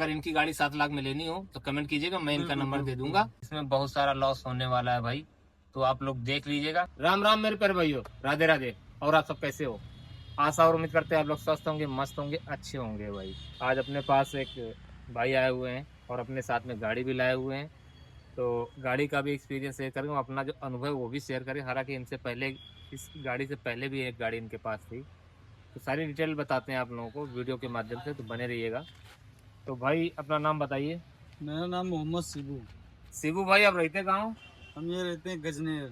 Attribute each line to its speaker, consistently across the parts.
Speaker 1: अगर इनकी गाड़ी 7 लाख में लेनी हो तो कमेंट कीजिएगा, मैं इनका नंबर दे दूंगा। इसमें बहुत सारा लॉस होने वाला है भाई, तो आप लोग देख लीजिएगा। राम राम मेरे प्यारे भाइयों, राधे राधे। और आप सब कैसे हो? आशा और उम्मीद करते हैं आप लोग स्वस्थ होंगे, मस्त होंगे, अच्छे होंगे। भाई आज अपने पास एक भाई आए हुए हैं और अपने साथ में गाड़ी भी लाए हुए हैं, तो गाड़ी का भी एक्सपीरियंस शेयर करेंगे, अपना जो अनुभव है वो भी शेयर करें। हालांकि इनसे पहले, इस गाड़ी से पहले भी एक गाड़ी इनके पास थी, तो सारी डिटेल बताते हैं आप लोगों को वीडियो के माध्यम से, तो बने रहिएगा। तो भाई अपना नाम बताइए।
Speaker 2: मेरा नाम मोहम्मद शिबू।
Speaker 1: शिबू भाई, आप रहते कहाँ हो?
Speaker 2: हम ये रहते हैं गजनेर।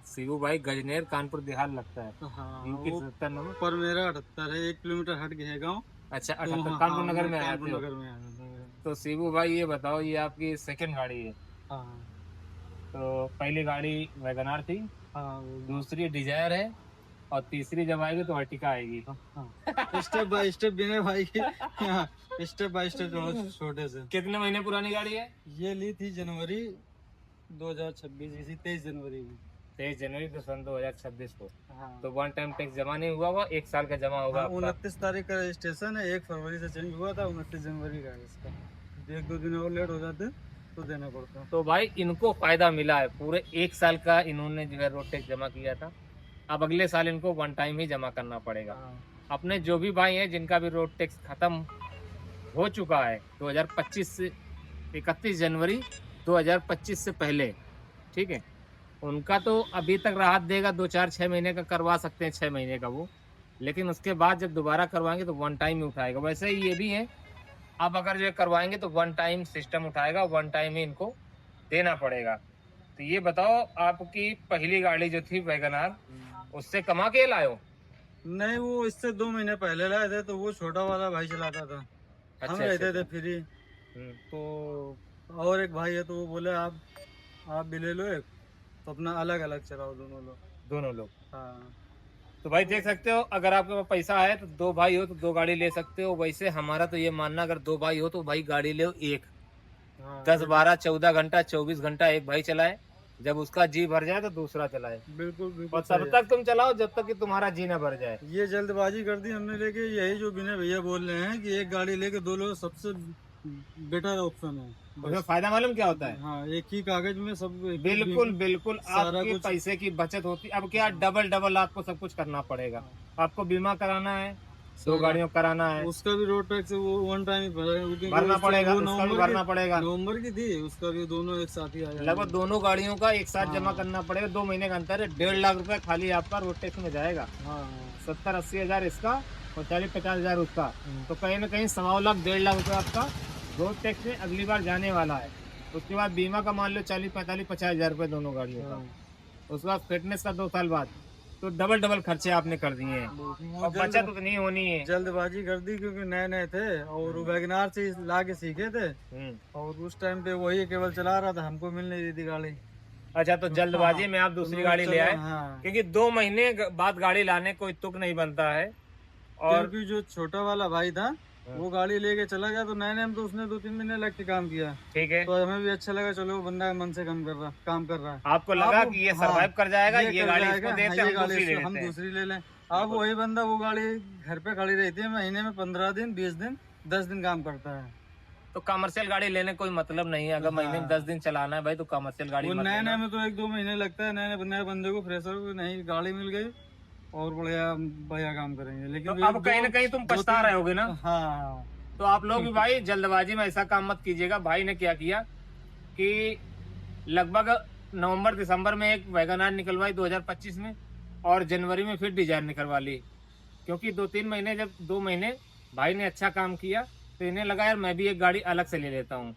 Speaker 1: शिबू भाई गजनेर, कानपुर देहात लगता है।
Speaker 2: हाँ
Speaker 1: इनकी
Speaker 2: वो
Speaker 1: 77 नंबर।
Speaker 2: पर मेरा 78 है, 1 किलोमीटर हट गया है गाँव।
Speaker 1: अच्छा,
Speaker 2: तो
Speaker 1: 78
Speaker 2: हाँ,
Speaker 1: कानपुर नगर
Speaker 2: मैं
Speaker 1: में आया
Speaker 2: कानपुर
Speaker 1: थे।
Speaker 2: नगर में आया था।
Speaker 1: तो शिबू भाई ये बताओ, ये आपकी सेकंड गाड़ी है?
Speaker 2: हाँ
Speaker 1: तो पहली गाड़ी वैगनार थी,
Speaker 2: हाँ
Speaker 1: दूसरी डिजायर है, और तीसरी जब आएगी तो अर्टिका आएगी।
Speaker 2: हाँ स्टेप बाय स्टेप बिना भाई की। हाँ, स्टेप बाय स्टेप छोटे से।
Speaker 1: कितने महीने पुरानी गाड़ी है?
Speaker 2: ये ली थी जनवरी 2026, इसी 23 जनवरी में।
Speaker 1: 23 जनवरी तो सन 2026 को।
Speaker 2: हाँ
Speaker 1: तो वन टाइम टैक्स जमा नहीं हुआ होगा, 1 साल का जमा होगा आपका।
Speaker 2: 29 तारीख का रजिस्ट्रेशन है, 1 फरवरी से चेंज हुआ था, 29 जनवरी का है इसका। 1-2 दिन और लेट हो जाते तो देना पड़ता।
Speaker 1: तो भाई इनको फायदा मिला है, पूरे 1 साल का इन्होंने जो है रोड टैक्स जमा किया था, अब अगले साल इनको वन टाइम ही जमा करना पड़ेगा। अपने जो भी भाई हैं जिनका भी रोड टैक्स खत्म हो चुका है 2025 से 31 जनवरी 2025 से पहले, ठीक है, उनका तो अभी तक राहत देगा, 2-4-6 महीने का करवा सकते हैं, 6 महीने का वो, लेकिन उसके बाद जब दोबारा करवाएंगे तो वन टाइम ही उठाएगा। वैसे ही ये भी है, आप अगर जो करवाएंगे तो वन टाइम सिस्टम उठाएगा, वन टाइम ही इनको देना पड़ेगा। तो ये बताओ, आपकी पहली गाड़ी जो थी वैगनार, उससे कमा के लाए हो?
Speaker 2: नहीं, वो इससे 2 महीने पहले लाए थे, तो वो छोटा वाला भाई चलाता था। हम
Speaker 1: अच्छा,
Speaker 2: रहते
Speaker 1: अच्छा।
Speaker 2: थे फ्री।
Speaker 1: हम्म।
Speaker 2: तो और एक भाई है, तो वो बोले आप भी ले लो एक, तो अपना अलग अलग चलाओ दोनों लोग।
Speaker 1: दोनों लोग।
Speaker 2: हाँ
Speaker 1: तो भाई देख सकते हो, अगर आपके पास पैसा है तो 2 भाई हो तो 2 गाड़ी ले सकते हो। वैसे हमारा तो ये मानना, अगर 2 भाई हो तो भाई गाड़ी ले एक,
Speaker 2: हाँ
Speaker 1: 10-12-14 घंटा 24 घंटा एक भाई चलाए, जब उसका जी भर जाए तो दूसरा चलाए,
Speaker 2: बिल्कुल बिल्कुल
Speaker 1: और
Speaker 2: सही
Speaker 1: तब
Speaker 2: है।
Speaker 1: तक तुम चलाओ जब तक कि तुम्हारा जी न भर जाए।
Speaker 2: ये जल्दबाजी कर दी हमने लेके, यही जो विनय भैया बोल रहे हैं कि एक गाड़ी लेके 2 लोग सबसे बेटर ऑप्शन है।
Speaker 1: उसमें फायदा मालूम क्या होता है?
Speaker 2: हाँ, एक ही कागज में सब
Speaker 1: बिल्कुल बिल्कुल,
Speaker 2: सारा
Speaker 1: आपके
Speaker 2: कुछ।
Speaker 1: पैसे की बचत होती। अब क्या, डबल डबल आपको सब कुछ करना पड़ेगा। आपको बीमा कराना है, 2 गाड़ियों कराना है,
Speaker 2: उसका भी रोड टैक्स वो वन टाइम ही भरेगा, क्योंकि
Speaker 1: भरना पड़ेगा,
Speaker 2: वो
Speaker 1: उसका भी भरना पड़ेगा।
Speaker 2: नवंबर की थी, उसका भी दोनों एक साथ ही आ जाएगा।
Speaker 1: लगभग दोनों गाड़ियों का एक साथ जमा
Speaker 2: हाँ।
Speaker 1: करना पड़ेगा। 2 महीने का अंतर है, 1.5 लाख रुपए खाली आपका रोड टैक्स में जाएगा।
Speaker 2: हाँ
Speaker 1: 70-80 हजार इसका और 40-50 हजार उसका, तो कहीं ना कहीं 1.25 लाख 1.5 लाख रुपए आपका रोड टैक्स में अगली बार जाने वाला है। उसके बाद बीमा का मान लो 40-45-50 हजार रुपए दोनों गाड़ियों का। उसके बाद फिटनेस का 2 साल बाद, तो डबल डबल खर्चे आपने कर दिए हैं, और बचत उतनी होनी है।
Speaker 2: जल्दबाजी कर दी, क्योंकि नए नए थे और वैगनार से ला के सीखे थे, और उस टाइम पे वही केवल चला रहा था, हमको मिल नहीं रही थी गाड़ी।
Speaker 1: अच्छा, तो जल्दबाजी में आप दूसरी गाड़ी ले आए,
Speaker 2: हाँ,
Speaker 1: क्योंकि 2 महीने बाद गाड़ी लाने कोई तुक नहीं बनता है। और
Speaker 2: क्योंकि जो छोटा वाला भाई था वो गाड़ी लेके चला गया, तो नए नए में तो उसने 2-3 महीने लग के काम किया,
Speaker 1: ठीक है,
Speaker 2: तो हमें भी अच्छा लगा, चलो बंदा मन से काम कर रहा है।
Speaker 1: आपको लगा कि ये सरवाइव कर जाएगा, ये
Speaker 2: कर
Speaker 1: गाड़ी
Speaker 2: जाएगा,
Speaker 1: इसको देते
Speaker 2: हाँ,
Speaker 1: हैं,
Speaker 2: ये
Speaker 1: हम
Speaker 2: गाड़ी
Speaker 1: दूसरी ले
Speaker 2: हम
Speaker 1: लेते हैं।
Speaker 2: दूसरी ले लें। अब वही बंदा वो गाड़ी घर पे खड़ी रहती है, महीने में 15 दिन 20 दिन 10 दिन काम करता है।
Speaker 1: तो कमर्शियल गाड़ी लेने कोई मतलब नहीं है। अगर महीने में 10 दिन चलाना है भाई, तो कमर्शियल गाड़ी
Speaker 2: वो
Speaker 1: मत
Speaker 2: नए
Speaker 1: लेना।
Speaker 2: नए में तो 1-2 महीने लगता है, नए बंदे को, फ्रेशर को नहीं गाड़ी मिल गई और बढ़िया बढ़िया काम करेंगे। लेकिन
Speaker 1: तो अब कहीं ना कहीं तुम पछता रहे होगे ना।
Speaker 2: हाँ,
Speaker 1: तो आप लोग भी भाई जल्दबाजी में ऐसा काम मत कीजिएगा। भाई ने क्या किया कि लगभग नवंबर दिसंबर में एक वैगनार निकलवाई 2025 में, और जनवरी में फिर डिजायर निकलवा ली, क्योंकि 2-3 महीने, जब 2 महीने भाई ने अच्छा काम किया, तो इन्हें लगा यार मैं भी एक गाड़ी अलग से ले लेता हूँ।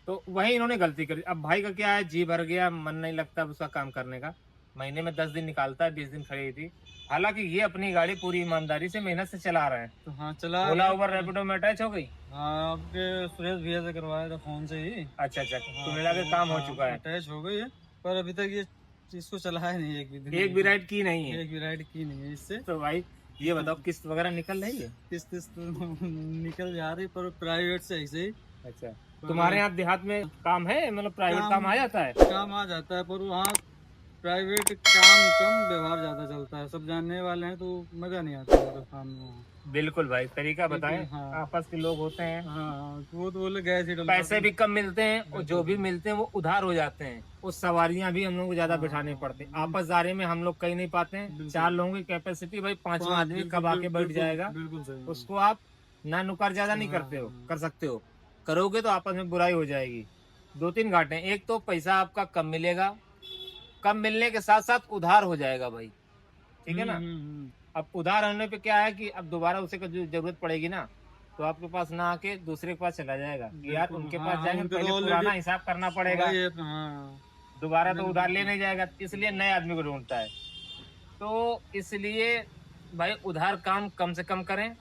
Speaker 1: तो वही इन्होंने गलती करी। अब भाई का क्या है, जी भर गया, मन नहीं लगता उसका काम करने का, महीने में 10 दिन निकालता है, 20 दिन खड़ी थी। हालांकि ये अपनी गाड़ी पूरी ईमानदारी से मेहनत से चला रहे हैं।
Speaker 2: तो हाँ चला।
Speaker 1: ओला उबर रैपिडो में अटैच हो गई।
Speaker 2: हाँ, आपके सुरेश भैया से करवाया था फोन से ही।
Speaker 1: अच्छा अच्छा,
Speaker 2: हाँ,
Speaker 1: तो मेरा भी काम हो चुका है।
Speaker 2: अटैच हो गई है, पर अभी तक ये इसको चलाया नहीं,
Speaker 1: एक भी राइड की नहीं है।
Speaker 2: एक भी राइड की नहीं है इससे।
Speaker 1: तो भाई ये बताओ, किस्त वगैरह निकल रही है?
Speaker 2: किस्त निकल जा रही, पर प्राइवेट से ऐसे ही।
Speaker 1: अच्छा, तुम्हारे यहाँ देहात में काम है, मतलब प्राइवेट काम आ जाता है?
Speaker 2: काम आ जाता है, पर वहाँ प्राइवेट काम कम, व्यवहार ज्यादा चलता है, सब जानने वाले हैं तो मजा नहीं आता मतलब काम में।
Speaker 1: बिल्कुल भाई, तरीका बताएं।
Speaker 2: हाँ।
Speaker 1: आपस के लोग होते हैं,
Speaker 2: हाँ तो वो तो बोले गए थे
Speaker 1: पैसे भी कम मिलते हैं और जो भी मिलते हैं वो उधार हो जाते हैं। उस सवारियां भी हम लोग को ज्यादा
Speaker 2: हाँ,
Speaker 1: बिठानी पड़ती है। आपस दारी में हम लोग कहीं नहीं पाते हैं।
Speaker 2: बिल्कुल।
Speaker 1: 4 लोगों की कैपेसिटी भाई, 5वां आदमी कब आके बैठ जाएगा,
Speaker 2: बिल्कुल सही।
Speaker 1: उसको आप ना नुकार ज्यादा नहीं करते हो, कर सकते हो। करोगे तो आपस में बुराई हो जाएगी। 2-3 घाटे हैं। एक तो पैसा आपका कम मिलेगा, कम मिलने के साथ साथ उधार हो जाएगा भाई, ठीक है ना। अब उधार होने पे क्या है कि अब दोबारा उसे जो जरूरत पड़ेगी ना, तो आपके पास ना आके दूसरे के पास चला जाएगा कि यार उनके
Speaker 2: हाँ,
Speaker 1: पास
Speaker 2: हाँ,
Speaker 1: जाएंगे,
Speaker 2: उनके
Speaker 1: पहले
Speaker 2: तो
Speaker 1: पुराना
Speaker 2: ऑलरेडी
Speaker 1: हिसाब करना पड़ेगा,
Speaker 2: हाँ
Speaker 1: दोबारा तो
Speaker 2: बिल्कुल।
Speaker 1: उधार ले नहीं जाएगा, इसलिए नए आदमी को ढूंढता है। तो इसलिए भाई उधार काम कम से कम करें।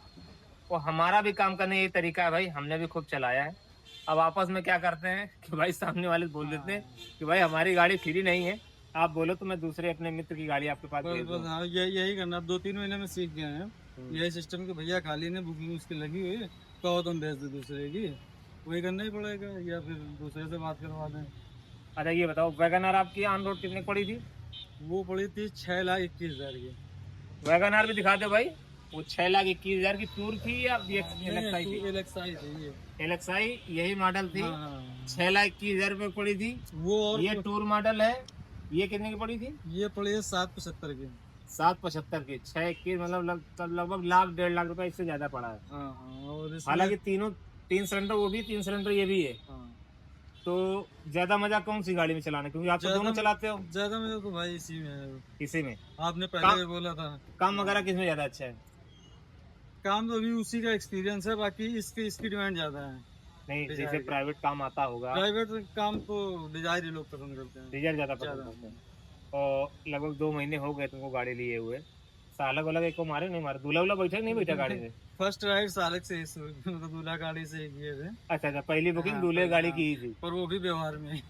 Speaker 1: और हमारा भी काम करने ये तरीका है भाई, हमने भी खूब चलाया है। अब आपस में क्या करते हैं कि भाई सामने वाले बोल देते हैं कि भाई हमारी गाड़ी फ्री नहीं है, आप बोलो तो मैं दूसरे अपने मित्र की गाड़ी आपके पास
Speaker 2: बस
Speaker 1: भेज दूं।
Speaker 2: बस हाँ, यही करना। अब 2-3 महीने में सीख गए हैं यही सिस्टम कि भैया खाली ने बुकिंग उसकी लगी हुई है, कहो तुम भेज दो दूसरे की, वही करना ही पड़ेगा, या फिर दूसरे से बात करवा दें।
Speaker 1: अच्छा ये बताओ, वैगन आर आपकी ऑन रोड कितने की पड़ी थी?
Speaker 2: वो पड़ी थी 6,21,000 की।
Speaker 1: वैगन आर भी दिखा दो भाई। वो 6,21,000 की टूर थी या एलएक्सआई थी?
Speaker 2: एलेक्साई थी ये।
Speaker 1: एलएक्सआई यही मॉडल थी।
Speaker 2: हाँ
Speaker 1: 6,21,000 रुपये पड़ी थी।
Speaker 2: वो और
Speaker 1: ये टूर मॉडल है। ये कितने की पड़ी थी?
Speaker 2: ये पड़ी है 7,75 की।
Speaker 1: 7,75 की। 6,21 मतलब लगभग लाख 1.5 लाख रुपए इससे ज्यादा पड़ा है।
Speaker 2: हाँ हाँ, और इसमें
Speaker 1: हालांकि तीनों 3 सिलेंडर वो भी, 3 सिलेंडर ये भी है।
Speaker 2: हाँ,
Speaker 1: तो ज्यादा मजा कौन सी गाड़ी में चलाना, क्योंकि आप तो दोनों चलाते हो।
Speaker 2: ज्यादा मजा तो भाई इसी में है।
Speaker 1: इसी में
Speaker 2: आपने पहले भी बोला था।
Speaker 1: काम वगैरह किसमें ज्यादा अच्छा है?
Speaker 2: काम तो अभी उसी का एक्सपीरियंस है, बाकी इसकी डिमांड ज्यादा है।
Speaker 1: नहीं, जैसे
Speaker 2: डिजायर
Speaker 1: प्राइवेट काम आता होगा,
Speaker 2: प्राइवेट काम तो डिजायर ही लोग पसंद करते हैं।
Speaker 1: डीजल ज्यादा पसंद करते हैं। और लगभग 2 महीने हो गए तुमको गाड़ी लिए हुए, सालक वालक एक को मारे नहीं मारे, दूल्हा उल्हा बैठा कि नहीं बैठा गाड़ी में?
Speaker 2: फर्स्ट राइड सालक से मतलब दूल्हा गाड़ी से ही किए थे।
Speaker 1: अच्छा अच्छा, पहली बुकिंग
Speaker 2: हाँ,
Speaker 1: दूल्हे गाड़ी
Speaker 2: हाँ,
Speaker 1: की ही थी।
Speaker 2: पर वो भी व्यवहार में।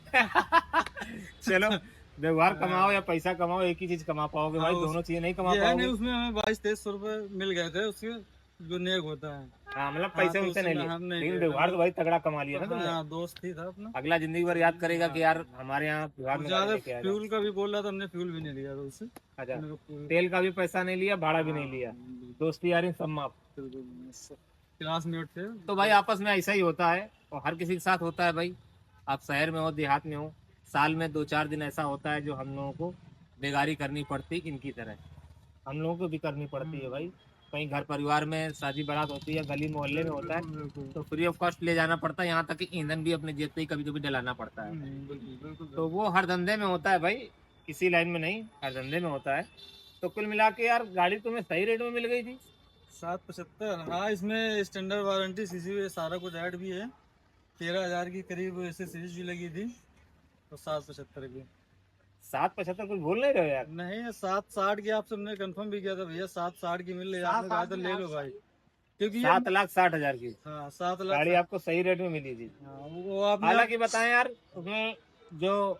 Speaker 1: चलो, व्यवहार कमाओ या पैसा कमाओ, एक ही चीज कमा पाओगे भाई,
Speaker 2: हाँ,
Speaker 1: दोनों चीजें नहीं कमा
Speaker 2: ये है नहीं,
Speaker 1: पाओगे।
Speaker 2: उसमें हमें 22-2300 रुपए मिल गए थे उसके, जो नेक होता है।
Speaker 1: हाँ मतलब
Speaker 2: हाँ,
Speaker 1: पैसे
Speaker 2: तो
Speaker 1: उनसे नहीं
Speaker 2: उसमें
Speaker 1: लिए,
Speaker 2: हम नहीं
Speaker 1: लेकिन
Speaker 2: लिए
Speaker 1: व्यवहार
Speaker 2: थे।
Speaker 1: तो भाई तगड़ा कमा लिया ना तुमने।
Speaker 2: हाँ दोस्त ही था अपना।
Speaker 1: अगला जिंदगी भर याद करेगा कि यार हमारे यहाँ व्यवहार में गाड़ी
Speaker 2: ज्यादा
Speaker 1: लेके आया था।
Speaker 2: फ्यूल का भी बोल रहा था, हमने फ्यूल भी नहीं लिया था उससे।
Speaker 1: अच्छा,
Speaker 2: मैंने कहा फ्यूल-
Speaker 1: तेल का भी पैसा नहीं लिया, भाड़ा भी नहीं
Speaker 2: हाँ,
Speaker 1: लिया, दोस्ती यारी सब माफ।
Speaker 2: क्लासमेट थे।
Speaker 1: तो भाई आपस में ऐसा ही होता है, और हर किसी के साथ होता है भाई। आप शहर में हो, देहात में हो, साल में 2-4 दिन ऐसा होता है जो हम लोगों को बेगारी करनी पड़ती, इनकी तरह हम लोगों को भी करनी पड़ती है भाई। कहीं घर परिवार में शादी बारात होती है, गली मोहल्ले में होता है,
Speaker 2: बिल्कुल
Speaker 1: तो फ्री ऑफ कॉस्ट ले जाना पड़ता है। यहाँ तक कि ईंधन भी अपने जेब से ही कभी कभी डलाना पड़ता है।
Speaker 2: बिल्कुल।
Speaker 1: तो वो हर धंधे में होता है भाई, किसी लाइन में नहीं, हर धंधे में होता है। तो कुल मिला के यार गाड़ी तुम्हें सही रेट में मिल गई थी।
Speaker 2: 775, हाँ इसमें स्टैंडर्ड वारंटी सीसी सारा कुछ ऐड भी है। 13,000 की करीब ऐसे सीरीज भी लगी थी, तो 775 की।
Speaker 1: 7,75 कुछ बोल नहीं रहे हो यार?
Speaker 2: नहीं 760 की आपसे हमने कंफर्म भी किया था भैया, 760 की मिल रही है, आपने कहा था ले लो भाई, क्योंकि ये
Speaker 1: 7,60,000 की
Speaker 2: हाँ 7 लाख।
Speaker 1: गाड़ी आपको सही रेट में मिली थी।
Speaker 2: हाँ वो आपने
Speaker 1: हालांकि बताएं यार, उसमें जो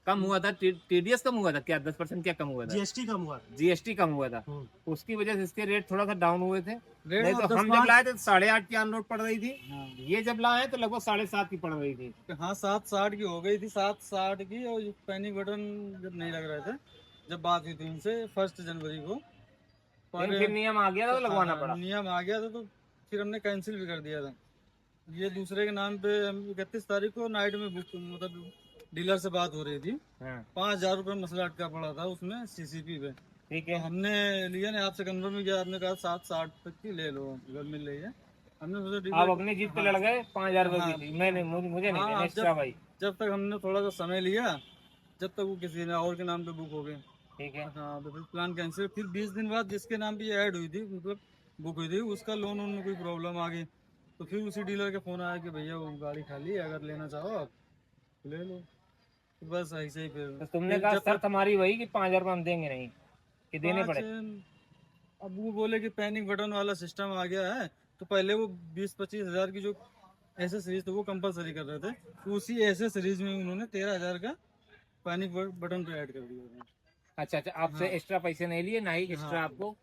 Speaker 1: कम हुआ था, टीडीएस कम हुआ था क्या, 10% क्या कम हुआ था?
Speaker 2: जीएसटी कम हुआ।
Speaker 1: जीएसटी कम हुआ था, उसकी वजह से इसके रेट थोड़ा सा डाउन हुए थे।
Speaker 2: रेट
Speaker 1: नहीं तो हम जब लाए थे तो 8.5 की ऑन रोड पड़ रही थी,
Speaker 2: हाँ
Speaker 1: ये जब लाए तो लगभग 7.5 की पड़ रही थी।
Speaker 2: हाँ 760 की हो गई थी, 760 की। और ये पैनिक बटन जब नहीं लग रहे थे, जब बात हुई थी उनसे 1 जनवरी को,
Speaker 1: लेकिन फिर नियम आ गया तो लगवाना
Speaker 2: हाँ,
Speaker 1: पड़ा।
Speaker 2: नियम आ गया था, तो फिर हमने कैंसिल भी कर दिया था। ये दूसरे के नाम पे हम 31 तारीख को नाइट में बुक, मतलब डीलर से बात हो रही थी।
Speaker 1: हाँ,
Speaker 2: 5,000 रुपये मसला अटका पड़ा था उसमें सीसीपी पे।
Speaker 1: ठीक
Speaker 2: तो
Speaker 1: है।
Speaker 2: हमने लिया नहीं, आपसे कंफर्म भी किया, आपने कहा 760 तक की ले लो, अगर मिल रही है। हमने सोचा
Speaker 1: आप
Speaker 2: डीलर
Speaker 1: अपनी जीत पे लड़ गए, 5,000 रुपए की थी, मैंने मुझे नहीं देना एक्स्ट्रा भाई।
Speaker 2: जब तक हमने थोड़ा सा समय लिया, जब तक वो किसी ने और के नाम पे बुक हो गए।
Speaker 1: ठीक है।
Speaker 2: हाँ तो फिर प्लान कैंसिल। फिर 20 दिन बाद जिसके नाम पे ये ऐड हुई थी, मतलब बुक हुई थी, उसका लोन में कोई प्रॉब्लम आ गई, तो फिर उसी डीलर का फोन आया कि भैया वो गाड़ी खाली है, अगर लेना चाहो आप ले लो। तो बस ऐसे ही फिर
Speaker 1: तो तुमने कहा शर्त हमारी वही कि 5,000 रुपये हम देंगे नहीं, कि देने पड़े?
Speaker 2: अब वो बोले कि पैनिक बटन वाला सिस्टम आ गया है, तो पहले वो 20-25 हजार की जो ऐसे सीरीज थे वो कंपलसरी कर रहे थे, तो उसी ऐसे सीरीज में उन्होंने 13,000 का पैनिक बटन पे ऐड कर दिया था।
Speaker 1: अच्छा अच्छा, आपसे एक्स्ट्रा पैसे नहीं लिए, ना ही एक्स्ट्रा आपको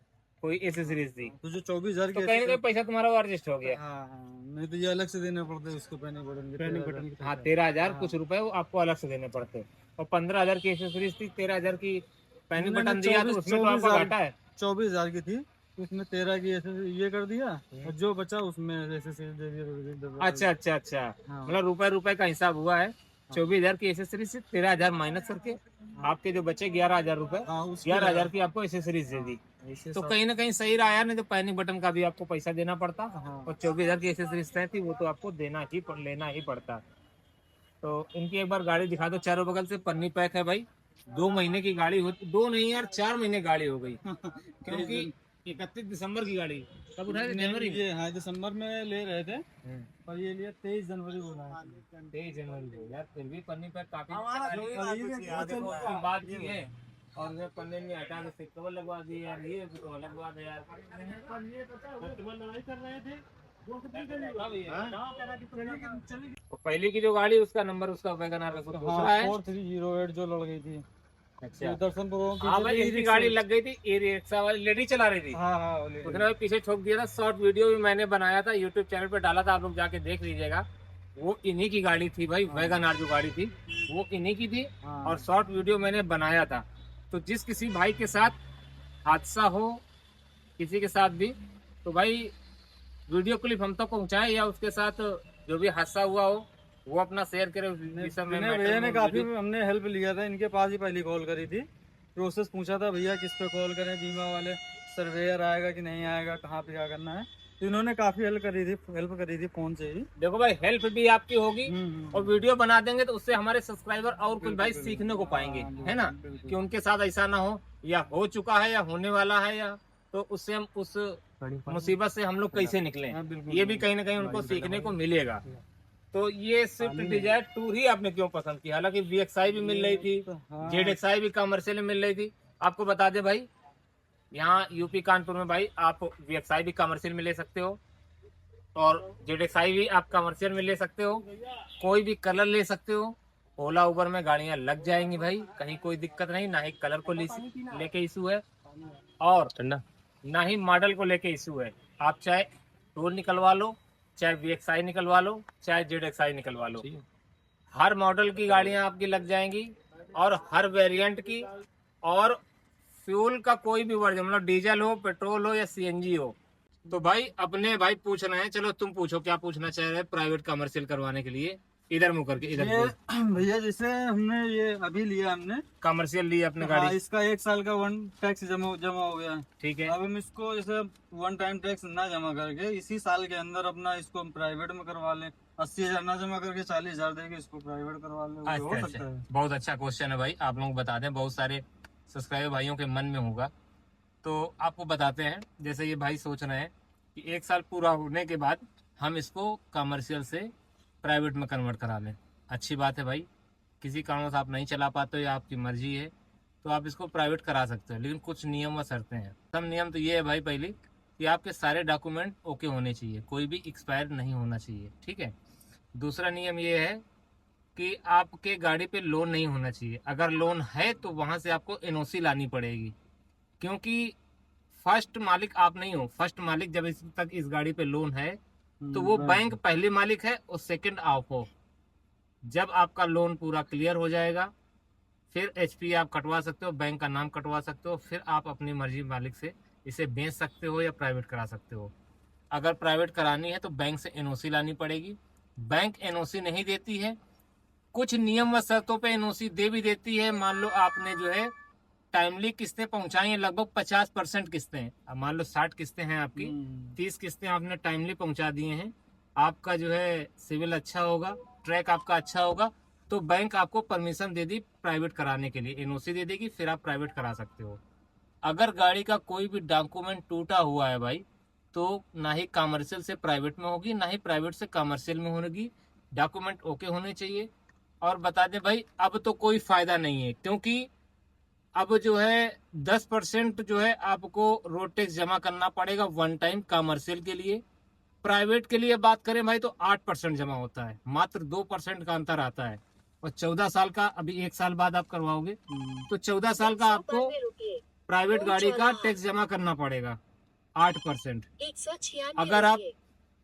Speaker 1: कोई एसेसरीज दी,
Speaker 2: तो जो 24,000
Speaker 1: तो
Speaker 2: की
Speaker 1: कहीं ना कहीं पैसा तुम्हारा वो एडजस्ट हो गया।
Speaker 2: हाँ हाँ, नहीं तो ये अलग से देने पड़ते हैं उसको, पैनिक बटन के
Speaker 1: हाँ 13,000
Speaker 2: हाँ।
Speaker 1: कुछ रुपए वो आपको अलग से देने पड़ते, और 15,000 की एसेसरीज थी, 13,000 की पैनिक
Speaker 2: मैंने
Speaker 1: बटन दिया, तो उसमें तो आपका
Speaker 2: 24,000
Speaker 1: घाटा है।
Speaker 2: 24,000 की थी, उसमें 13 की ऐसे ये कर दिया, और जो बचा उसमें ऐसे से दे दिया।
Speaker 1: अच्छा अच्छा अच्छा,
Speaker 2: हाँ
Speaker 1: मतलब रुपए रुपए का हिसाब हुआ है। 24,000 की एसेसरीज से 13,000 माइनस करके आपके जो बचे 11,000 रुपए,
Speaker 2: हाँ उसके
Speaker 1: 11,000 की आपको एसेसरीज दे दी।
Speaker 2: ऐसे
Speaker 1: तो
Speaker 2: सब।
Speaker 1: कहीं ना कहीं सही रहा यार, नहीं तो पैनिक बटन का भी आपको पैसा देना पड़ता,
Speaker 2: हाँ
Speaker 1: और 24,000 की एसेसरीज तय थी, वो तो आपको लेना ही पड़ता। तो इनकी एक बार गाड़ी दिखा दो, चारों बगल से पन्नी पैक है भाई। 2 महीने की गाड़ी हो, 2 नहीं यार 4 महीने गाड़ी हो गई, क्योंकि 31 दिसंबर की गाड़ी, कब उठाए थे, जनवरी में?
Speaker 2: ये हाँ दिसंबर में ले रहे थे, और ये लिया 23 जनवरी बोला है।
Speaker 1: 23 जनवरी को यार, फिर भी पन्नी पैक काफी बात की है, और ये पन्ने में हटा के सिक्का लगवा दिए यार, ये तो अलग बात है यार। तो पहले की जो गाड़ी उसका नंबर, उसका वैगनआर का कुछ दूसरा है।
Speaker 2: 4308 जो लड़ गई थी,
Speaker 1: अच्छा,
Speaker 2: दर्शन प्रो की
Speaker 1: हाँ भाई,
Speaker 2: थी,
Speaker 1: इसकी गाड़ी लग गई थी, ई रिक्शा वाली लेडी चला रही थी,
Speaker 2: हाँ हाँ वो ले
Speaker 1: उसने भाई पीछे ठोक दिया था। शॉर्ट वीडियो भी मैंने बनाया था, यूट्यूब चैनल पे डाला था, आप लोग जाके देख लीजिएगा। वो इन्हीं की गाड़ी थी भाई, वैगनआर जो गाड़ी थी वो इन्हीं की थी,
Speaker 2: हाँ।
Speaker 1: और शॉर्ट वीडियो मैंने बनाया था। तो जिस किसी भाई के साथ हादसा हो, किसी के साथ भी, तो भाई वीडियो क्लिप हम तक पहुंचाए, या उसके साथ जो भी हादसा हुआ हो वो अपना शेयर करे उस विषय में।
Speaker 2: भैया ने काफी हमने हेल्प लिया था, इनके पास ही पहली कॉल करी थी, प्रोसेस पूछा था भैया किस पे कॉल करें, बीमा वाले सर्वेयर आएगा कि नहीं आएगा, कहाँ पे क्या करना है, तो इन्होंने काफी हेल्प करी थी फोन से ही।
Speaker 1: देखो भाई, हेल्प भी आपकी होगी, और वीडियो बना देंगे तो उससे हमारे सब्सक्राइबर और कुछ भाई सीखने को पाएंगे, है ना, कि उनके साथ ऐसा ना हो, या हो चुका है या होने वाला है, या तो उससे हम उस मुसीबत से हम लोग कैसे निकले, ये भी कहीं ना कहीं उनको सीखने को मिलेगा। तो ये स्विफ्ट डिजायर टूर ही आपने क्यों पसंद की? हालांकि VXI भी मिल रही थी, ZXI भी कमर्शियल मिल रही थी। आपको बता दे भाई, यहाँ यूपी कानपुर में भाई आप VXI भी कमर्शियल में ले सकते हो, और ZXI भी आप कमर्शियल में ले सकते हो, कोई भी कलर ले सकते हो। ओला उबर में गाड़ियां लग जाएंगी भाई, कहीं कोई दिक्कत नहीं, ना ही कलर को लेके इशू है, और ना ही मॉडल को लेके इशू है। आप चाहे टूर निकलवा लो, चाहे VXI निकलवा लो, चाहे ZXI निकलवा लो, हर मॉडल की गाड़ियां आपकी लग जाएंगी, और हर वेरिएंट की, और फ्यूल का कोई भी वर्जन, मतलब डीजल हो, पेट्रोल हो, या CNG हो। तो भाई अपने भाई पूछ रहे हैं, चलो तुम पूछो क्या पूछना चाह रहे हैं प्राइवेट कमर्शियल करवाने के लिए। इधर मुंह करके इधर
Speaker 2: भैया जैसे हमने ये अभी लिया, हमने
Speaker 1: कमर्शियल ली अपने
Speaker 2: हाँ,
Speaker 1: गाड़ी,
Speaker 2: इसका 1 साल का वन टैक्स जमा हो गया है।
Speaker 1: ठीक है।
Speaker 2: अब हम इसको जैसे वन टाइम टैक्स ना जमा करके इसी साल के अंदर अपना इसको प्राइवेट में करवा लें, 80,000 ना जमा करके 40,000 देके इसको प्राइवेट करवा लें, वो हो सकता है?
Speaker 1: बहुत अच्छा क्वेश्चन है भाई, आप लोग बता दें, बहुत सारे सब्सक्राइबर भाइयों के मन में होगा, तो आपको बताते हैं। जैसे ये भाई सोच रहे हैं कि 1 साल पूरा होने के बाद हम इसको कमर्शियल से प्राइवेट में कन्वर्ट करा लें। अच्छी बात है भाई, किसी कारण से आप नहीं चला पाते हो या आपकी मर्जी है तो आप इसको प्राइवेट करा सकते हो, लेकिन कुछ नियम व शर्तें हैं। सब नियम तो ये है भाई, पहली कि आपके सारे डॉक्यूमेंट ओके होने चाहिए, कोई भी एक्सपायर नहीं होना चाहिए, ठीक है। दूसरा नियम ये है कि आपके गाड़ी पे लोन नहीं होना चाहिए, अगर लोन है तो वहाँ से आपको NOC लानी पड़ेगी, क्योंकि फर्स्ट मालिक आप नहीं हो। फर्स्ट मालिक जब इस तक इस गाड़ी पे लोन है तो वो बैंक पहले मालिक है, और सेकंड आप हो। जब आपका लोन पूरा क्लियर हो जाएगा फिर HP आप कटवा सकते हो, बैंक का नाम कटवा सकते हो, फिर आप अपनी मर्जी मालिक से इसे बेच सकते हो या प्राइवेट करा सकते हो। अगर प्राइवेट करानी है तो बैंक से NOC लानी पड़ेगी। बैंक NOC नहीं देती है, कुछ नियम व शर्तों पे NOC दे भी देती है। मान लो आपने जो है टाइमली किस्तें पहुंचाई हैं, लगभग 50% किस्तें, अब मान लो 60 किस्तें हैं आपकी, 30 किस्तें आपने टाइमली पहुंचा दिए हैं, आपका जो है सिविल अच्छा होगा, ट्रैक आपका अच्छा होगा, तो बैंक आपको परमिशन दे दी प्राइवेट कराने के लिए, NOC दे देगी, फिर आप प्राइवेट करा सकते हो। अगर गाड़ी का कोई भी डॉक्यूमेंट टूटा हुआ है भाई, तो ना ही कमर्शियल से प्राइवेट में होगी, ना ही प्राइवेट से कमर्शियल में होगी। डॉक्यूमेंट ओके होने चाहिए। और बता दें भाई, अब तो कोई फायदा नहीं है, क्योंकि अब जो है 10% जो है आपको रोड टैक्स जमा करना पड़ेगा वन टाइम कमर्शियल के लिए। प्राइवेट के लिए बात करें भाई तो 8% जमा होता है, मात्र 2% का अंतर आता है। और 14 साल का, अभी 1 साल बाद आप करवाओगे तो 14 साल का आपको प्राइवेट गाड़ी का टैक्स जमा करना पड़ेगा। 8%। अगर आप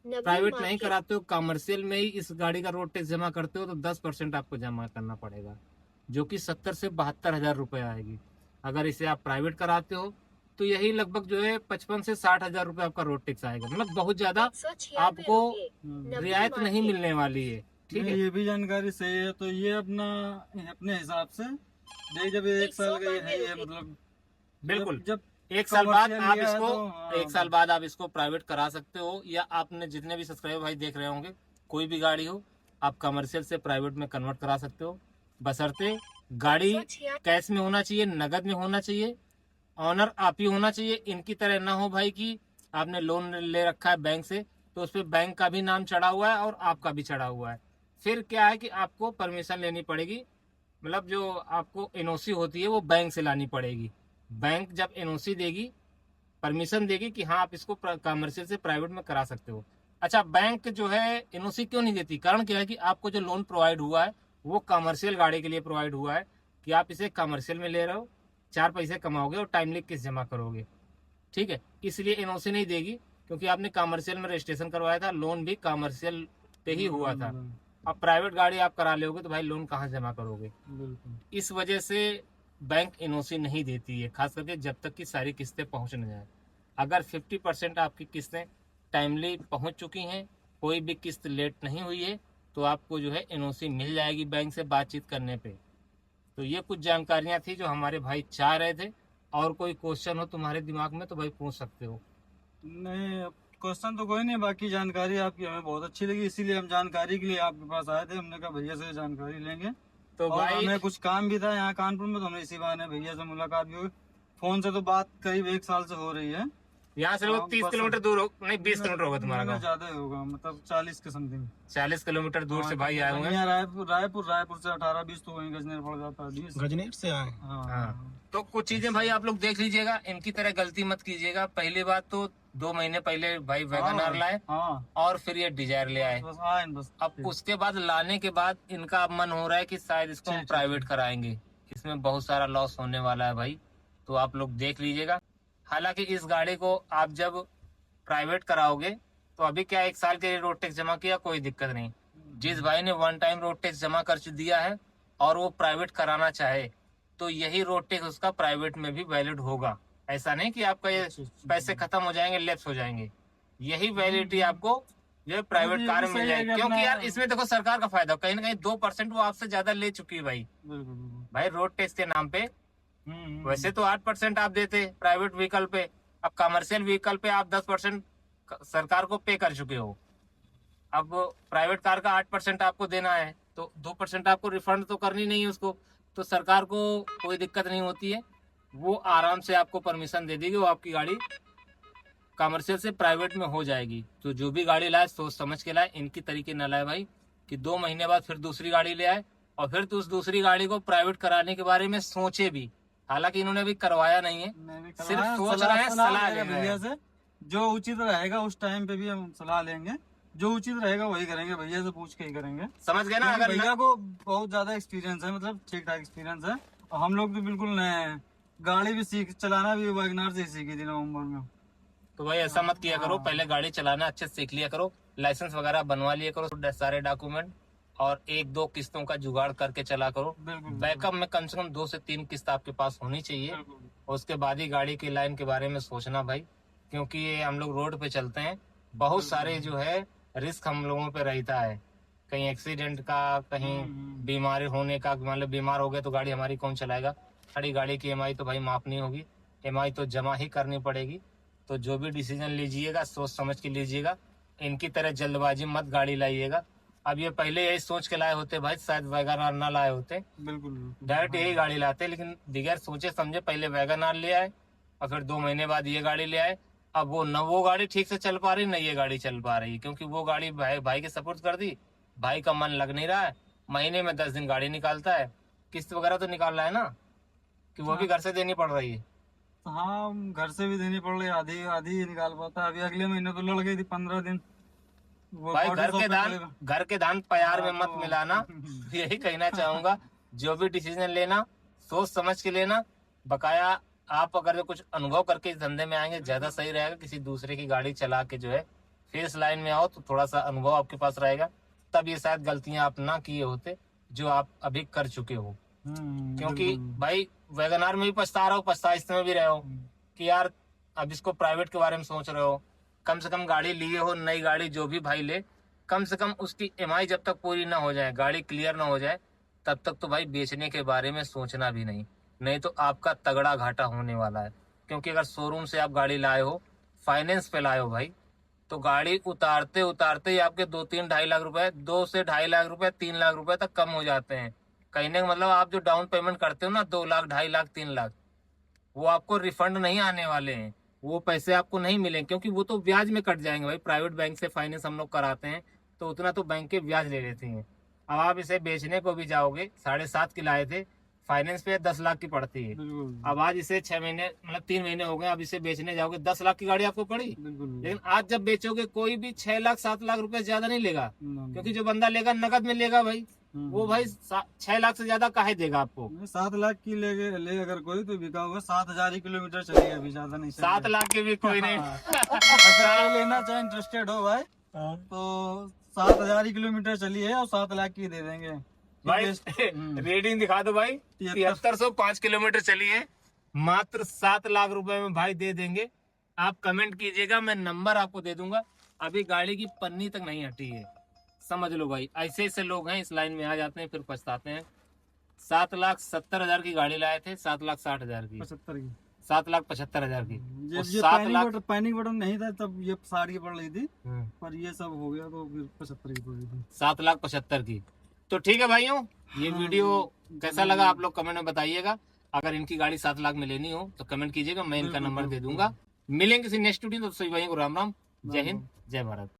Speaker 1: प्राइवेट नहीं कराते हो, कमर्शियल में ही इस गाड़ी का रोड टैक्स जमा करते हो, तो 10% आपको जमा करना पड़ेगा, जो कि 70 से 72 हजार रुपए आएगी। अगर इसे आप प्राइवेट कराते हो तो यही लगभग जो है 55 से 60 हजार रुपए आपका रोड टैक्स आएगा। मतलब बहुत ज्यादा आपको रियायत नहीं मिलने वाली है। ठीक है,
Speaker 2: ये भी जानकारी सही है। तो ये अपना अपने हिसाब से जब 1 साल का ये है, ये मतलब
Speaker 1: बिल्कुल
Speaker 2: जब
Speaker 1: एक साल बाद
Speaker 2: commercial
Speaker 1: आप
Speaker 2: लिया है
Speaker 1: इसको
Speaker 2: तो, हाँ,
Speaker 1: 1 साल बाद आप इसको प्राइवेट करा सकते हो, या आपने जितने भी सब्सक्राइबर भाई देख रहे होंगे, कोई भी गाड़ी हो आप कमर्शियल से प्राइवेट में कन्वर्ट करा सकते हो, बशर्ते गाड़ी कैश में होना चाहिए, नगद में होना चाहिए, ऑनर आप ही होना चाहिए। इनकी तरह ना हो भाई कि आपने लोन ले रखा है बैंक से, तो उस पर बैंक का भी नाम चढ़ा हुआ है और आपका भी चढ़ा हुआ है। फिर क्या है कि आपको परमिशन लेनी पड़ेगी, मतलब जो आपको एनओसी होती है वो बैंक से लानी पड़ेगी। बैंक जब एनओसी देगी, परमिशन देगी कि हाँ आप इसको कमर्शियल से प्राइवेट में करा सकते हो। अच्छा, बैंक जो है एनओसी क्यों नहीं देती? कारण क्या है कि आपको जो लोन प्रोवाइड हुआ है वो कमर्शियल गाड़ी के लिए प्रोवाइड हुआ है, कि आप इसे कमर्शियल में ले रहे हो, 4 पैसे कमाओगे और टाइमली किस्त जमा करोगे। ठीक है, इसलिए एनओसी नहीं देगी, क्योंकि आपने कमर्शियल में रजिस्ट्रेशन करवाया था, लोन भी कमर्शियल पे ही हुआ था। अब प्राइवेट गाड़ी आप करा लोगे तो भाई लोन कहाँ जमा करोगे? इस वजह से बैंक एनओसी नहीं देती है, खास करके जब तक कि सारी किस्तें पहुंच न जाए। अगर 50% आपकी किस्तें टाइमली पहुंच चुकी हैं, कोई भी किस्त लेट नहीं हुई है, तो आपको जो है एनओसी मिल जाएगी बैंक से बातचीत करने पे। तो ये कुछ जानकारियां थी जो हमारे भाई चाह रहे थे। और कोई क्वेश्चन हो तुम्हारे दिमाग में तो भाई पूछ सकते हो।
Speaker 2: नहीं, क्वेश्चन तो कोई नहीं, बाकी जानकारी आपकी हमें बहुत अच्छी लगी, इसीलिए हम जानकारी के लिए आपके पास आए थे। हमने कहा भैया से जानकारी लेंगे,
Speaker 1: तो
Speaker 2: और
Speaker 1: भाई
Speaker 2: हमें कुछ काम भी था यहाँ कानपुर में, तो हमने इसी बहाने भैया से मुलाकात भी हुई। फोन से तो बात करीब 1 साल से हो रही है।
Speaker 1: यहाँ से लोग 30 किलोमीटर दूर हो, नहीं 20 किलोमीटर होगा तुम्हारा गाँव,
Speaker 2: ज्यादा ही होगा, मतलब 40 के समथिंग।
Speaker 1: 40 किलोमीटर दूर से भाई आए हुए हैं।
Speaker 2: यहाँ रायपुर से 18-20 तो वहीं गजनेर पड़ जाता है, 20
Speaker 3: गजनेर से आए।
Speaker 1: हाँ, तो कुछ चीजें भाई आप लोग देख लीजिएगा, इनकी तरह गलती मत कीजिएगा। पहली बात तो 2 महीने पहले भाई वैगनआर लाए,
Speaker 2: हाँ,
Speaker 1: और फिर ये डिजायर ले आए।
Speaker 2: बस
Speaker 1: अब उसके बाद लाने के बाद इनका अब मन हो रहा है कि शायद इसको हम प्राइवेट कराएंगे। इसमें बहुत सारा लॉस होने वाला है भाई, तो आप लोग देख लीजिएगा। हालांकि इस गाड़ी को आप जब प्राइवेट कराओगे तो अभी क्या 1 साल के लिए रोड टैक्स जमा किया, कोई दिक्कत नहीं। जिस भाई ने 1 टाइम रोड टैक्स जमा कर दिया है और वो प्राइवेट कराना चाहे, तो यही रोड टैक्स उसका प्राइवेट में भी वैलिड होगा। ऐसा नहीं कि आपका ये पैसे खत्म हो जाएंगे, लैप्स हो जाएंगे। यही वैलिडिटी आपको जो है प्राइवेट कार में मिल जाएगी। क्योंकि यार इसमें देखो सरकार का फायदा, कहीं ना कहीं 2% वो आपसे ज्यादा ले चुकी है भाई रोड टैक्स के नाम पे। वैसे तो 8% आप देते प्राइवेट व्हीकल पे, अब कमर्शियल व्हीकल पे आप 10% सरकार को पे कर चुके हो। अब प्राइवेट कार का 8% आपको देना है, तो 2% आपको रिफंड तो करनी नहीं है उसको, तो सरकार को कोई दिक्कत नहीं होती है। वो आराम से आपको परमिशन दे देगी, वो आपकी गाड़ी कमर्शियल से प्राइवेट में हो जाएगी। तो जो भी गाड़ी लाए सोच समझ के लाए, इनकी तरीके न लाए भाई कि 2 महीने बाद फिर दूसरी गाड़ी ले आए और फिर तो उस दूसरी गाड़ी को प्राइवेट कराने के बारे में सोचे भी। हालांकि इन्होंने अभी करवाया नहीं है, सिर्फ सोच रहे हैं, सलाह ले रहे
Speaker 2: भैया
Speaker 1: हैं।
Speaker 2: से। जो उचित रहेगा उस टाइम पे भी हम सलाह लेंगे, जो उचित रहेगा वही करेंगे, भैया से पूछ के ही करेंगे।
Speaker 1: समझ गए ना?
Speaker 2: क्योंकि
Speaker 1: अगर
Speaker 2: भैया को बहुत ज्यादा एक्सपीरियंस है, मतलब ठीक ठाक एक्सपीरियंस है, और हम लोग तो बिल्कुल नए हैं। गाड़ी भी चलाना भी वैगनआर से ही सीखी थी नवंबर में।
Speaker 1: तो भाई ऐसा मत किया करो, पहले गाड़ी चलाना अच्छे से सीख लिया करो, लाइसेंस वगैरह बनवा लिया करो, सारे डॉक्यूमेंट, और 1-2 किस्तों का जुगाड़ करके चला करो। बैकअप में कम से कम 2 से 3 किस्त आपके पास होनी चाहिए। उसके बाद ही गाड़ी की लाइन के बारे में सोचना भाई, क्योंकि ये हम लोग रोड पे चलते हैं, बहुत सारे जो है रिस्क हम लोगों पे रहता है, कहीं एक्सीडेंट का, कहीं बीमारी होने का। मान लो बीमार हो गए तो गाड़ी हमारी कौन चलाएगा? खड़ी गाड़ी की EMI तो भाई माफ नहीं होगी, EMI तो जमा ही करनी पड़ेगी। तो जो भी डिसीजन लीजिएगा सोच समझ के लीजिएगा, इनकी तरह जल्दबाजी मत गाड़ी लाइएगा। अब ये पहले यही सोच के लाए होते भाई, शायद वैगनआर ना लाए होते,
Speaker 2: बिल्कुल
Speaker 1: डायरेक्ट यही गाड़ी लाते। लेकिन बगैर सोचे समझे पहले वैगनआर ले आए और फिर 2 महीने बाद ये गाड़ी ले आए। अब वो गाड़ी ठीक से चल पा रही, न ये गाड़ी चल पा रही, क्योंकि वो गाड़ी भाई के सपोर्ट कर दी, भाई का मन लग नहीं रहा है। महीने में 10 दिन गाड़ी निकालता है, किस्त वगैरह तो निकाल रहा है ना, कि वो भी घर से देनी पड़ रही है।
Speaker 2: हाँ, घर से भी देनी पड़ रही, आधी आधी निकाल पाता है। अभी अगले महीने तो लड़ गई थी 15 दिन।
Speaker 1: भाई घर के धान प्यार में मत मिलाना, यही कहना चाहूंगा। जो भी डिसीजन लेना सोच समझ के लेना, बकाया आप अगर कुछ अनुभव करके इस धंधे में आएंगे ज्यादा सही रहेगा। किसी दूसरे की गाड़ी चला के जो है फिर इस लाइन में आओ तो थोड़ा सा अनुभव आपके पास रहेगा, तब ये शायद गलतियां आप ना किए होते जो आप अभी कर चुके हो। क्योंकि
Speaker 2: बिल्कुल।
Speaker 1: भाई वैगनार में भी पछता रहे हो, पछताइश में भी रहे हो कि यार अब इसको प्राइवेट के बारे में सोच रहे हो। कम से कम गाड़ी लिए हो, नई गाड़ी जो भी भाई ले, कम से कम उसकी EMI जब तक पूरी ना हो जाए, गाड़ी क्लियर ना हो जाए, तब तक तो भाई बेचने के बारे में सोचना भी नहीं तो आपका तगड़ा घाटा होने वाला है। क्योंकि अगर शोरूम से आप गाड़ी लाए हो, फाइनेंस पे लाए हो भाई, तो गाड़ी उतारते उतारते ही आपके 2-3-2.5 लाख रुपए, 2 से 2.5 लाख रुपए, 3 लाख रुपए तक कम हो जाते हैं। कहने का मतलब आप जो डाउन पेमेंट करते हो ना, 2 लाख, 2.5 लाख, 3 लाख, वो आपको रिफंड नहीं आने वाले हैं, वो पैसे आपको नहीं मिलेंगे, क्योंकि वो तो ब्याज में कट जाएंगे भाई। प्राइवेट बैंक से फाइनेंस हम लोग कराते हैं तो उतना तो बैंक के ब्याज ले लेती हैं। अब आप इसे बेचने को भी जाओगे, 7.5 की लाए थे, फाइनेंस पे 10 लाख की पड़ती है।
Speaker 2: बिल्कुल
Speaker 1: अब आज इसे 6 महीने मतलब 3 महीने हो गए, अब इसे बेचने जाओगे 10 लाख की गाड़ी आपको पड़ी।
Speaker 2: बिल्कुल।
Speaker 1: लेकिन आज जब बेचोगे कोई भी 6 लाख 7 लाख रुपए ज्यादा नहीं लेगा,
Speaker 2: ना,
Speaker 1: क्योंकि जो बंदा लेगा नकद में लेगा भाई, वो भाई 6 लाख से ज्यादा काहे देगा आपको।
Speaker 2: 7 लाख की ले अगर कोई तो बिका होगा 7,000 किलोमीटर चली है, अभी ज्यादा नहीं।
Speaker 1: 7 लाख की भी कोई नहीं।
Speaker 2: अगर लेना चाहे इंटरेस्टेड हो भाई तो 7,000 किलोमीटर चली है और 7 लाख की दे देंगे
Speaker 1: भाई रीडिंग दिखा दो भाई, 7305 किलोमीटर चली है, मात्र 7 लाख रुपए में भाई दे देंगे। आप कमेंट कीजिएगा, मैं नंबर आपको दे दूंगा। अभी गाड़ी की पन्नी तक नहीं हटी है, समझ लो भाई। ऐसे ऐसे लोग हैं, इस लाइन में आ जाते हैं फिर पछताते हैं। 7,70,000 की गाड़ी लाए थे, 7,60,000 की,
Speaker 2: 75 की,
Speaker 1: 7,75,000 की।
Speaker 2: ये
Speaker 1: 7 लाख
Speaker 2: पैनिक बटन नहीं था तब ये 60 की पड़ रही थी, पर ये सब हो गया तो फिर 75 की पड़ रही थी।
Speaker 1: 7,75,000 की। तो ठीक है भाइयों, ये वीडियो कैसा लगा आप लोग कमेंट में बताइएगा। अगर इनकी गाड़ी 7 लाख में लेनी हो तो कमेंट कीजिएगा, मैं इनका नंबर दे दूंगा। मिलेंगे किसी नेक्स्ट वीडियो, तो सभी भाइयों को राम राम, जय हिंद, जय भारत।